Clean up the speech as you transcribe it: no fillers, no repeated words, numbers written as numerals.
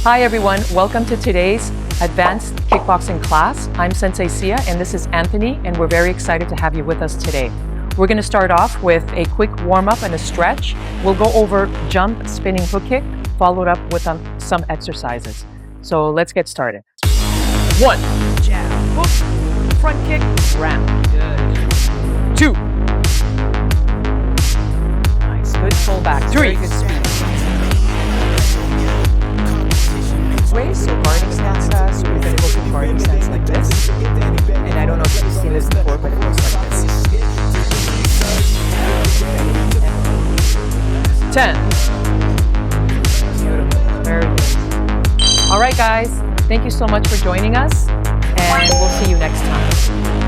Hi everyone, welcome to today's advanced kickboxing class. I'm Sensei Sia and this is Anthony, and we're very excited to have you with us today. We're going to start off with a quick warm-up and a stretch. We'll go over jump, spinning hook kick, followed up with some exercises. So let's get started. 1, jab, hook, front kick, round. Good. 2. Nice, good pull back. 3. Very good speed. So guarding stance, so we're going to go for guarding stance like this. And I don't know if you've seen this before, but it looks like this. 10. Beautiful. Very good. All right, guys. Thank you so much for joining us, and we'll see you next time.